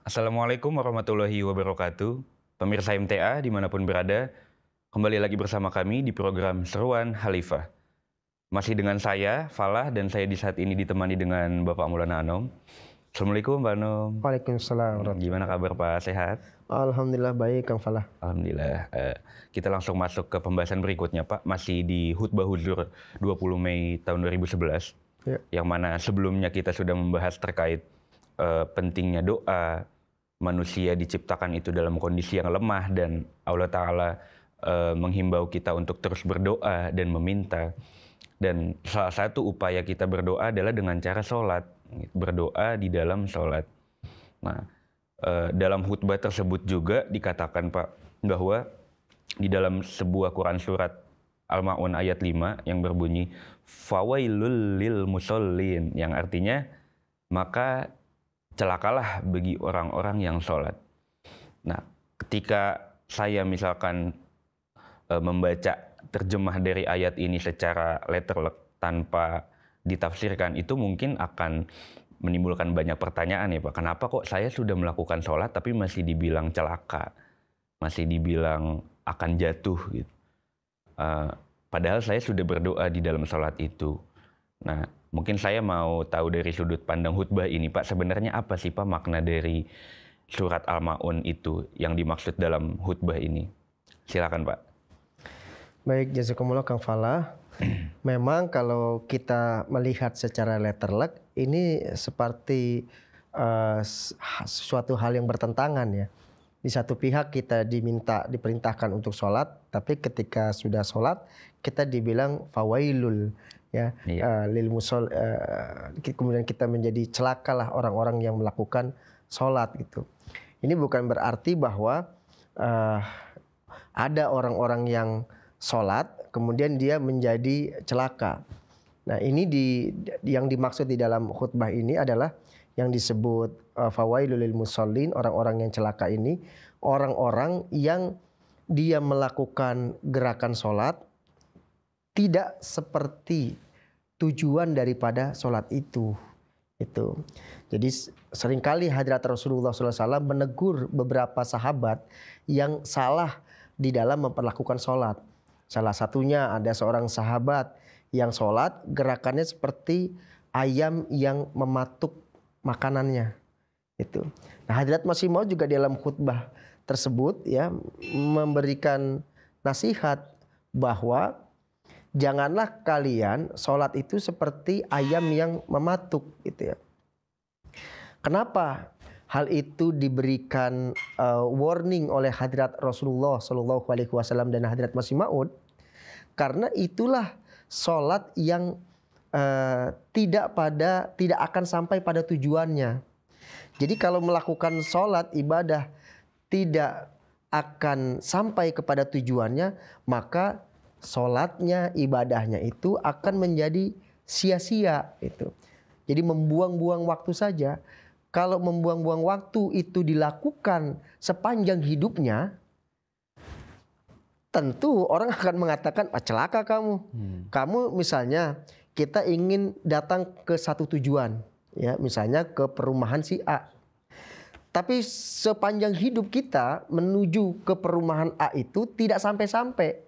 Assalamualaikum warahmatullahi wabarakatuh. Pemirsa MTA dimanapun berada, kembali lagi bersama kami di program Seruan Khalifah. Masih dengan saya, Falah, dan saya di saat ini ditemani dengan Bapak Maulana Anom. Assalamualaikum Pak Anom. Waalaikumsalam. Gimana kabar Pak? Sehat? Alhamdulillah baik, Kang Falah. Alhamdulillah. Kita langsung masuk ke pembahasan berikutnya Pak. Masih di Khutbah Huzur 20 Mei tahun 2011. Ya. Yang mana sebelumnya kita sudah membahas terkait pentingnya doa. Manusia diciptakan itu dalam kondisi yang lemah dan Allah Ta'ala menghimbau kita untuk terus berdoa dan meminta. Dan salah satu upaya kita berdoa adalah dengan cara sholat. Berdoa di dalam sholat. Nah, dalam khutbah tersebut juga dikatakan Pak, bahwa di dalam sebuah Quran surat Al-Ma'un ayat 5 yang berbunyi Fawailul lil musallin, yang artinya maka celakalah bagi orang-orang yang sholat. Nah, ketika saya misalkan membaca terjemah dari ayat ini secara letterlek tanpa ditafsirkan, itu mungkin akan menimbulkan banyak pertanyaan ya Pak. Kenapa kok saya sudah melakukan sholat tapi masih dibilang celaka, masih dibilang akan jatuh gitu. Padahal saya sudah berdoa di dalam sholat itu. Nah, mungkin saya mau tahu dari sudut pandang khutbah ini Pak, sebenarnya apa sih Pak makna dari surat Al-Ma'un itu yang dimaksud dalam khutbah ini? Silakan Pak. Baik, jazakumullah Kang Falah. Memang kalau kita melihat secara letterlek, ini seperti suatu hal yang bertentangan ya. Di satu pihak kita diperintahkan untuk sholat, tapi ketika sudah sholat kita dibilang fawailul ya, lil musol, kemudian kita menjadi celakalah orang-orang yang melakukan sholat gitu. Ini bukan berarti bahwa ada orang-orang yang sholat kemudian dia menjadi celaka. Nah, ini yang dimaksud di dalam khutbah ini adalah yang disebut fawailul lil musallin, orang-orang yang celaka ini orang-orang yang dia melakukan gerakan sholat tidak seperti tujuan daripada sholat itu. Jadi seringkali Hadrat Rasulullah SAW menegur beberapa sahabat yang salah di dalam memperlakukan sholat. Salah satunya ada seorang sahabat yang sholat gerakannya seperti ayam yang mematuk makanannya. Nah, Hadrat Masih Maud juga dalam khutbah tersebut ya memberikan nasihat bahwa janganlah kalian sholat itu seperti ayam yang mematuk gitu ya. Kenapa hal itu diberikan warning oleh Hadrat Rasulullah SAW dan Hadrat Masih Maud? Karena itulah sholat yang tidak akan sampai pada tujuannya. Jadi kalau melakukan sholat ibadah tidak akan sampai kepada tujuannya, maka sholatnya, ibadahnya itu akan menjadi sia-sia itu. Jadi membuang-buang waktu saja. Kalau membuang-buang waktu itu dilakukan sepanjang hidupnya, tentu orang akan mengatakan, celaka kamu. Kamu misalnya kita ingin datang ke satu tujuan, ya misalnya ke perumahan si A. Tapi sepanjang hidup kita menuju ke perumahan A itu tidak sampai-sampai.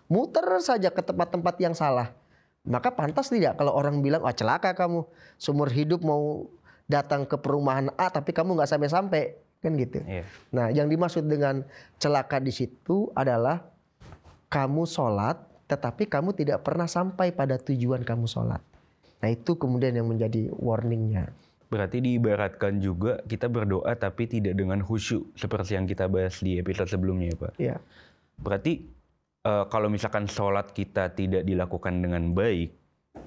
Muter saja ke tempat-tempat yang salah. Maka pantas tidak kalau orang bilang, celaka kamu. Seumur hidup mau datang ke perumahan A tapi kamu nggak sampai-sampai. Kan gitu. Yeah. Nah, yang dimaksud dengan celaka di situ adalah kamu sholat tetapi kamu tidak pernah sampai pada tujuan kamu sholat. Nah, itu kemudian yang menjadi warningnya. Berarti diibaratkan juga kita berdoa tapi tidak dengan khusyuk seperti yang kita bahas di episode sebelumnya ya Pak. Iya. Berarti kalau misalkan sholat kita tidak dilakukan dengan baik,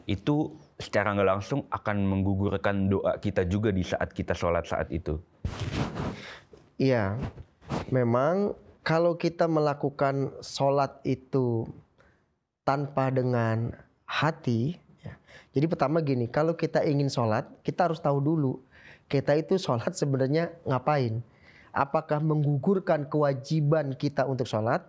itu secara nggak langsung akan menggugurkan doa kita juga di saat kita sholat saat itu. Iya, memang kalau kita melakukan sholat itu tanpa dengan hati, ya. Jadi pertama gini, kalau kita ingin sholat, kita harus tahu dulu kita itu sholat sebenarnya ngapain. Apakah menggugurkan kewajiban kita untuk sholat?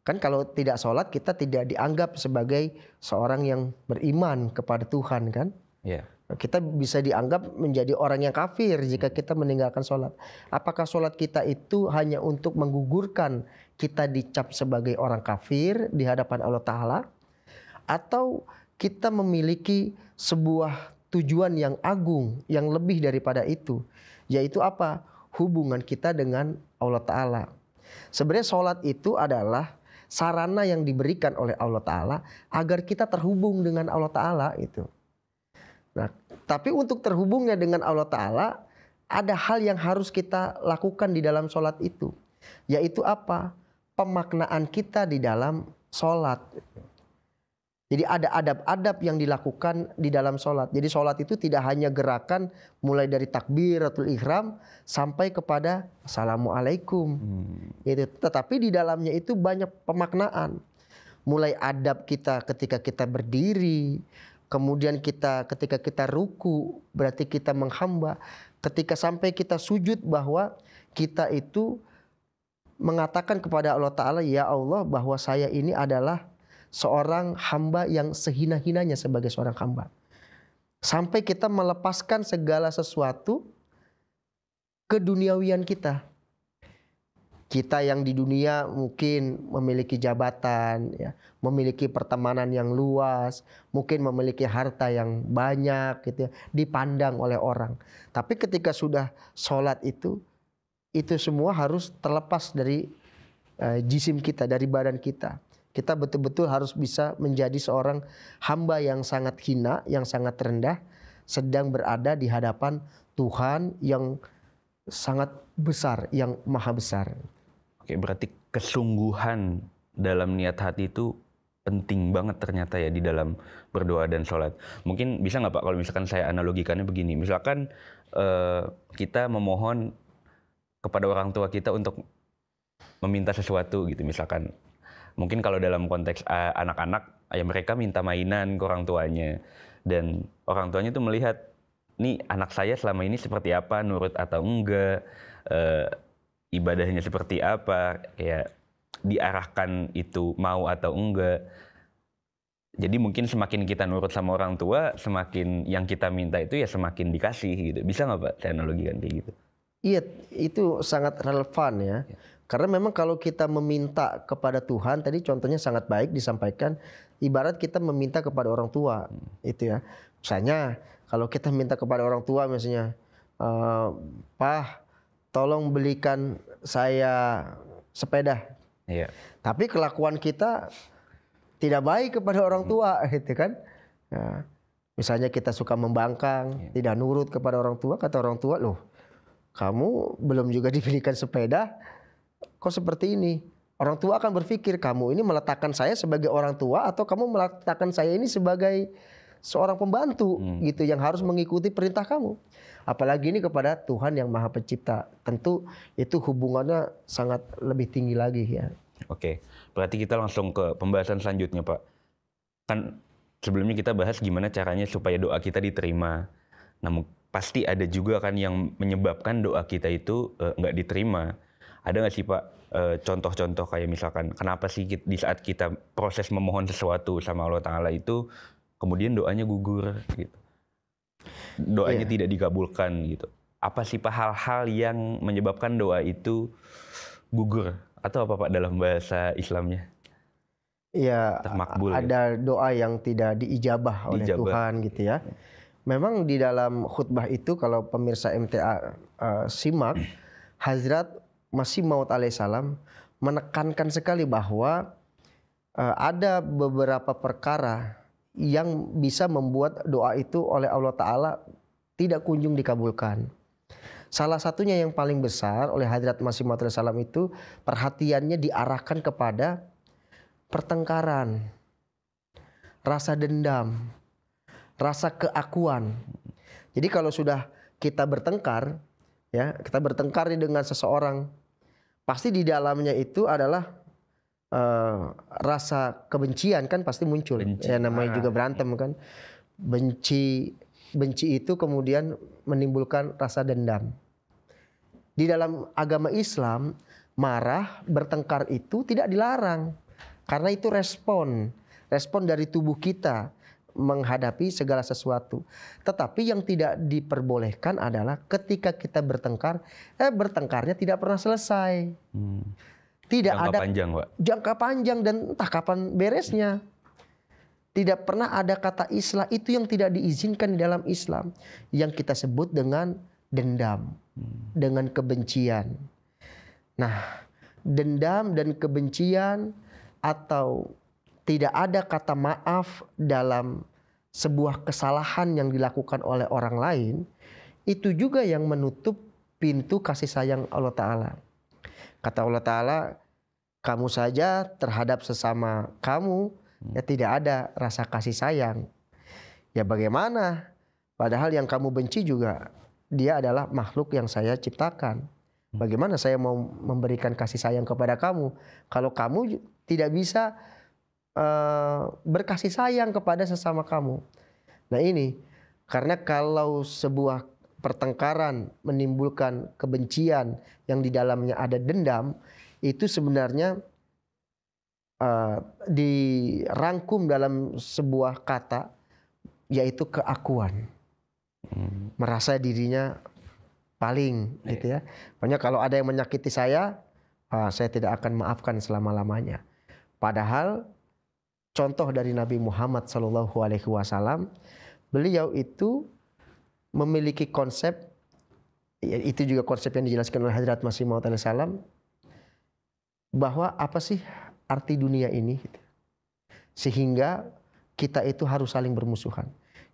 Kan kalau tidak sholat kita tidak dianggap sebagai seorang yang beriman kepada Tuhan kan? Yeah. Kita bisa dianggap menjadi orang yang kafir jika kita meninggalkan sholat. Apakah sholat kita itu hanya untuk menggugurkan kita dicap sebagai orang kafir di hadapan Allah Ta'ala, atau kita memiliki sebuah tujuan yang agung, yang lebih daripada itu, yaitu apa? Hubungan kita dengan Allah Ta'ala. Sebenarnya sholat itu adalah sarana yang diberikan oleh Allah Ta'ala agar kita terhubung dengan Allah Ta'ala itu. Nah, tapi untuk terhubungnya dengan Allah Ta'ala, ada hal yang harus kita lakukan di dalam sholat itu. Yaitu apa? Pemaknaan kita di dalam sholat. Jadi ada adab-adab yang dilakukan di dalam sholat. Jadi sholat itu tidak hanya gerakan mulai dari takbiratul ihram sampai kepada assalamualaikum. Tetapi di dalamnya itu banyak pemaknaan. Mulai adab kita ketika kita berdiri, kemudian ketika kita ruku, berarti kita menghamba. Ketika sampai kita sujud, bahwa kita itu mengatakan kepada Allah Ta'ala, ya Allah, bahwa saya ini adalah seorang hamba yang sehina-hinanya sebagai seorang hamba. Sampai kita melepaskan segala sesuatu keduniawian kita. Kita yang di dunia mungkin memiliki jabatan, ya, memiliki pertemanan yang luas, mungkin memiliki harta yang banyak, gitu ya, dipandang oleh orang. Tapi ketika sudah sholat itu semua harus terlepas dari jisim kita, dari badan kita. Kita betul-betul harus bisa menjadi seorang hamba yang sangat hina, yang sangat rendah, sedang berada di hadapan Tuhan yang sangat besar, yang maha besar. Oke, berarti kesungguhan dalam niat hati itu penting banget ternyata ya di dalam berdoa dan sholat. Mungkin bisa nggak Pak kalau misalkan saya analogikannya begini. Misalkan kita memohon kepada orang tua kita untuk meminta sesuatu gitu. Misalkan mungkin kalau dalam konteks anak-anak, ya mereka minta mainan ke orang tuanya. Dan orang tuanya tuh melihat, nih anak saya selama ini seperti apa, nurut atau enggak, ibadahnya seperti apa, ya diarahkan itu mau atau enggak. Jadi mungkin semakin kita nurut sama orang tua, semakin yang kita minta itu ya semakin dikasih gitu. Bisa nggak Pak saya analogikan kayak gitu? Iya, itu sangat relevan ya. Karena memang kalau kita meminta kepada Tuhan, tadi contohnya sangat baik disampaikan, ibarat kita meminta kepada orang tua, itu ya. Misalnya kalau kita minta kepada orang tua, misalnya, Pak, tolong belikan saya sepeda. Iya. Tapi kelakuan kita tidak baik kepada orang tua, gitu kan? Nah, misalnya kita suka membangkang, tidak nurut kepada orang tua, kata orang tua, loh, kamu belum juga dibelikan sepeda, kok seperti ini? Orang tua akan berpikir, kamu ini meletakkan saya sebagai orang tua atau kamu meletakkan saya ini sebagai seorang pembantu gitu yang harus mengikuti perintah kamu. Apalagi ini kepada Tuhan yang Maha Pencipta. Tentu itu hubungannya sangat lebih tinggi lagi ya. Oke, berarti kita langsung ke pembahasan selanjutnya Pak. Kan sebelumnya kita bahas gimana caranya supaya doa kita diterima. Namun pasti ada juga kan yang menyebabkan doa kita itu nggak diterima. Ada nggak sih Pak contoh-contoh kayak misalkan kenapa sih di saat kita proses memohon sesuatu sama Allah Ta'ala itu kemudian doanya gugur gitu. Doanya tidak dikabulkan gitu. Apa sih Pak hal-hal yang menyebabkan doa itu gugur? Atau apa Pak dalam bahasa Islamnya? Ya, Termakbul, ada doa yang tidak diijabah oleh Tuhan gitu ya. Memang di dalam khutbah itu kalau pemirsa MTA simak, Hazrat Masih Maud alaihissalam menekankan sekali bahwa ada beberapa perkara yang bisa membuat doa itu oleh Allah Ta'ala tidak kunjung dikabulkan. Salah satunya yang paling besar oleh Hazrat Masih Maud alaihissalam itu perhatiannya diarahkan kepada pertengkaran, rasa dendam, rasa keakuan. Jadi kalau sudah kita bertengkar, ya kita bertengkar dengan seseorang, pasti di dalamnya itu adalah rasa kebencian kan pasti muncul. Ya namanya juga berantem kan. Benci itu kemudian menimbulkan rasa dendam. Di dalam agama Islam, marah, bertengkar itu tidak dilarang. Karena itu respon dari tubuh kita menghadapi segala sesuatu. Tetapi yang tidak diperbolehkan adalah ketika kita bertengkar, bertengkarnya tidak pernah selesai. Tidak Jangka ada panjang, Pak. jangka panjang dan entah kapan beresnya. Tidak pernah ada kata islah, itu yang tidak diizinkan di dalam Islam. Yang kita sebut dengan dendam, dengan kebencian. Nah, dendam dan kebencian atau tidak ada kata maaf dalam sebuah kesalahan yang dilakukan oleh orang lain, itu juga yang menutup pintu kasih sayang Allah Ta'ala. Kata Allah Ta'ala, kamu saja terhadap sesama kamu, ya tidak ada rasa kasih sayang. Ya bagaimana? Padahal yang kamu benci juga, dia adalah makhluk yang saya ciptakan. Bagaimana saya mau memberikan kasih sayang kepada kamu kalau kamu tidak bisa berkasih sayang kepada sesama kamu. Nah ini, karena kalau sebuah pertengkaran menimbulkan kebencian yang di dalamnya ada dendam, itu sebenarnya dirangkum dalam sebuah kata, yaitu keakuan. Merasa dirinya paling, gitu ya. Pokoknya kalau ada yang menyakiti saya tidak akan maafkan selama-lamanya. Padahal contoh dari Nabi Muhammad SAW, beliau itu memiliki konsep, itu juga konsep yang dijelaskan oleh Hadrat Masih Maud alaihissalam, bahwa apa sih arti dunia ini, sehingga kita itu harus saling bermusuhan.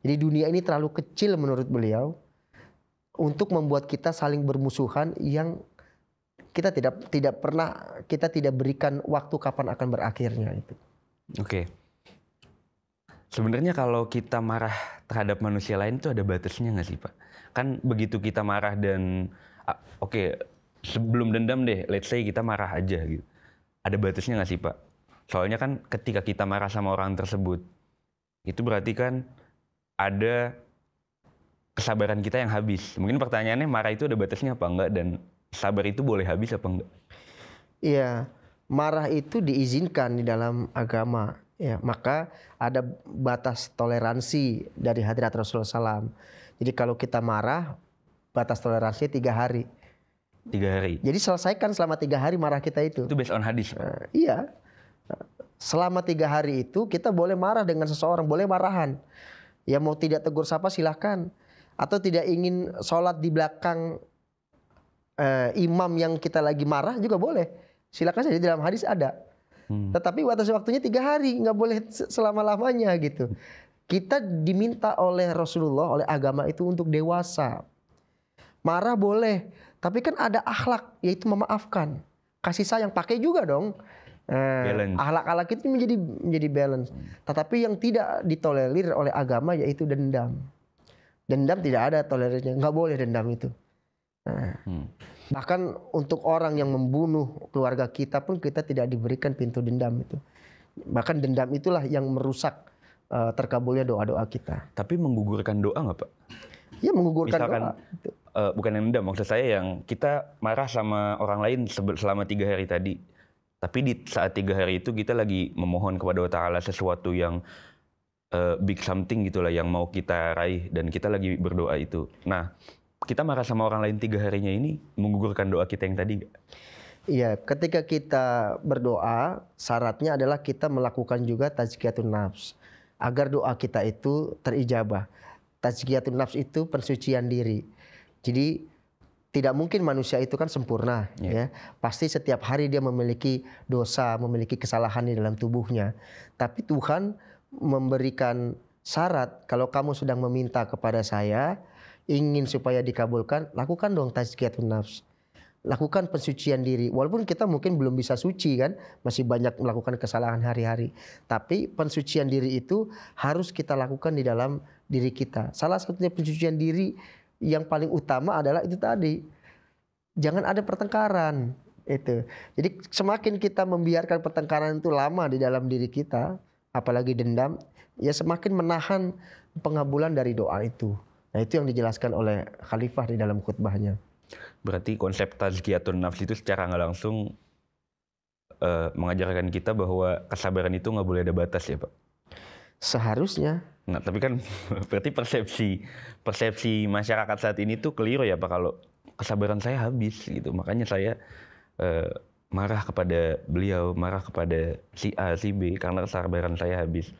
Jadi dunia ini terlalu kecil menurut beliau untuk membuat kita saling bermusuhan yang kita tidak berikan waktu kapan akan berakhirnya itu. Oke. Sebenarnya kalau kita marah terhadap manusia lain itu ada batasnya nggak sih, Pak? Kan begitu kita marah dan sebelum dendam deh, let's say kita marah aja gitu. Ada batasnya nggak sih, Pak? Soalnya kan ketika kita marah sama orang tersebut, itu berarti kan ada kesabaran kita yang habis. Mungkin pertanyaannya, marah itu ada batasnya apa enggak, dan sabar itu boleh habis apa enggak? Iya, marah itu diizinkan di dalam agama. Ya, maka ada batas toleransi dari Hadrat Rasulullah SAW. Jadi kalau kita marah, batas toleransi 3 hari. 3 hari? Jadi selesaikan selama 3 hari marah kita itu. Itu based on hadis, Pak? Iya. Selama 3 hari itu kita boleh marah dengan seseorang, boleh marahan. Ya mau tidak tegur sapa silahkan. Atau tidak ingin sholat di belakang imam yang kita lagi marah juga boleh. Silakan saja, di dalam hadis ada. Tetapi batas waktunya 3 hari, nggak boleh selama-lamanya gitu. Kita diminta oleh Rasulullah, oleh agama itu untuk dewasa. Marah boleh, tapi kan ada akhlak, yaitu memaafkan. Kasih sayang, pakai juga dong. Akhlak-akhlak itu menjadi balance. Tetapi yang tidak ditolerir oleh agama yaitu dendam. Dendam tidak ada toleransinya, nggak boleh dendam itu. Bahkan untuk orang yang membunuh keluarga kita pun kita tidak diberikan pintu dendam itu. Bahkan dendam itulah yang merusak terkabulnya doa-doa kita. Tapi menggugurkan doa nggak, Pak? Ya, menggugurkan misalkan, doa. Bukan yang dendam, maksud saya yang kita marah sama orang lain selama 3 hari tadi. Tapi di saat 3 hari itu kita lagi memohon kepada Allah Ta'ala sesuatu yang big something gitulah yang mau kita raih, dan kita lagi berdoa itu. Nah, kita marah sama orang lain 3 harinya ini menggugurkan doa kita yang tadi nggak? Iya, ketika kita berdoa, syaratnya adalah kita melakukan juga tazkiyatun nafs agar doa kita itu terijabah. Tazkiyatun nafs itu pensucian diri. Jadi tidak mungkin manusia itu kan sempurna, ya. Pasti setiap hari dia memiliki dosa, memiliki kesalahan di dalam tubuhnya. Tapi Tuhan memberikan syarat, kalau kamu sedang meminta kepada saya, ingin supaya dikabulkan, lakukan dong tazkiyatun nafs. Lakukan pensucian diri. Walaupun kita mungkin belum bisa suci kan, masih banyak melakukan kesalahan hari-hari. Tapi pensucian diri itu harus kita lakukan di dalam diri kita. Salah satunya pensucian diri yang paling utama adalah itu tadi. Jangan ada pertengkaran. Itu. Jadi semakin kita membiarkan pertengkaran itu lama di dalam diri kita, apalagi dendam, ya semakin menahan pengabulan dari doa itu. Nah, itu yang dijelaskan oleh Khalifah di dalam khutbahnya. Berarti konsep tazkiyatun nafs itu secara nggak langsung mengajarkan kita bahwa kesabaran itu nggak boleh ada batas ya, Pak? Seharusnya. Nah, tapi kan berarti persepsi masyarakat saat ini tuh keliru ya Pak, kalau kesabaran saya habis gitu. Makanya saya marah kepada beliau, marah kepada si A, si B karena kesabaran saya habis.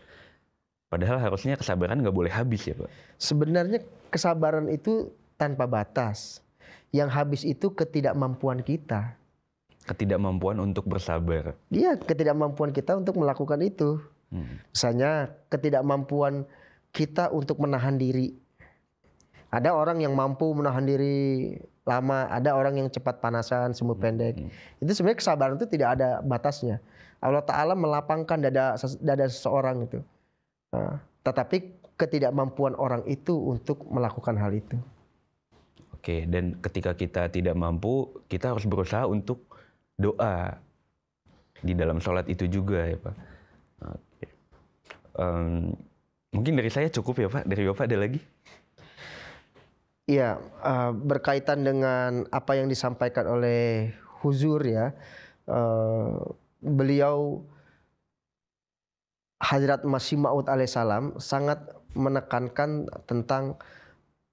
Padahal harusnya kesabaran nggak boleh habis ya Pak. Sebenarnya kesabaran itu tanpa batas. Yang habis itu ketidakmampuan kita. Ketidakmampuan untuk bersabar. Iya, ketidakmampuan kita untuk melakukan itu. Misalnya ketidakmampuan kita untuk menahan diri. Ada orang yang mampu menahan diri lama, ada orang yang cepat panasan, semu pendek. Itu sebenarnya kesabaran itu tidak ada batasnya. Allah Ta'ala melapangkan dada seseorang itu. Nah, tetapi ketidakmampuan orang itu untuk melakukan hal itu. Oke, dan ketika kita tidak mampu, kita harus berusaha untuk doa di dalam sholat itu juga ya Pak. Oke. Mungkin dari saya cukup ya Pak. Dari Bapak ada lagi? Iya, berkaitan dengan apa yang disampaikan oleh Huzur ya, beliau Hadrat Masih Maud alaihissalam sangat menekankan tentang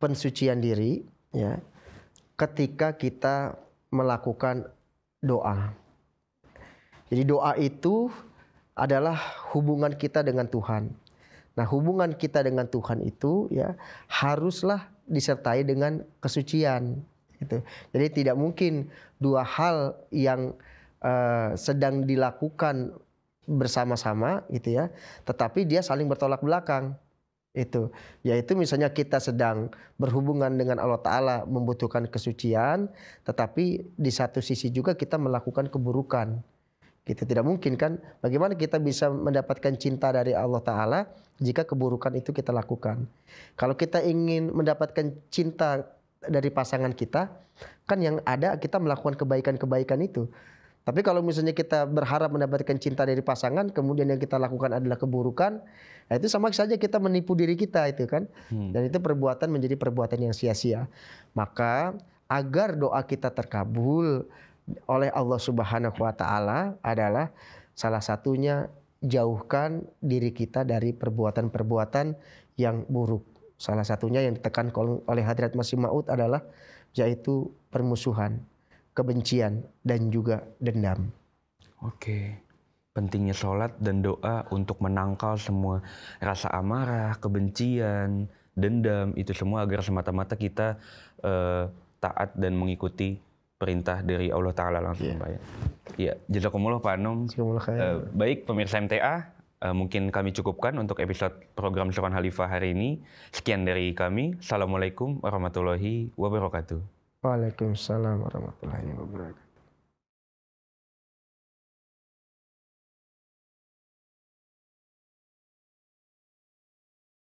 pensucian diri ya, ketika kita melakukan doa. Jadi doa itu adalah hubungan kita dengan Tuhan. Nah, hubungan kita dengan Tuhan itu ya haruslah disertai dengan kesucian gitu. Jadi tidak mungkin dua hal yang sedang dilakukan bersama-sama gitu ya, tetapi dia saling bertolak belakang. Itu yaitu misalnya kita sedang berhubungan dengan Allah Ta'ala membutuhkan kesucian, tetapi di satu sisi juga kita melakukan keburukan gitu. Tidak mungkin kan, bagaimana kita bisa mendapatkan cinta dari Allah Ta'ala jika keburukan itu kita lakukan. Kalau kita ingin mendapatkan cinta dari pasangan kita, kan yang ada kita melakukan kebaikan-kebaikan itu. Tapi kalau misalnya kita berharap mendapatkan cinta dari pasangan, kemudian yang kita lakukan adalah keburukan, nah itu sama saja kita menipu diri kita itu kan. Dan itu perbuatan menjadi perbuatan yang sia-sia. Maka agar doa kita terkabul oleh Allah Subhanahu wa Ta'ala adalah salah satunya jauhkan diri kita dari perbuatan-perbuatan yang buruk. Salah satunya yang ditekan oleh Hadrat Masih Maud adalah yaitu permusuhan, kebencian, dan juga dendam. Oke, pentingnya sholat dan doa untuk menangkal semua rasa amarah, kebencian, dendam, itu semua agar semata-mata kita taat dan mengikuti perintah dari Allah Ta'ala langsung Pak ya. Ya, jazakumullah Pak Anum. Baik pemirsa MTA, mungkin kami cukupkan untuk episode program Surah Khalifah hari ini. Sekian dari kami. Assalamualaikum warahmatullahi wabarakatuh. Waalaikumsalam warahmatullahi wabarakatuh.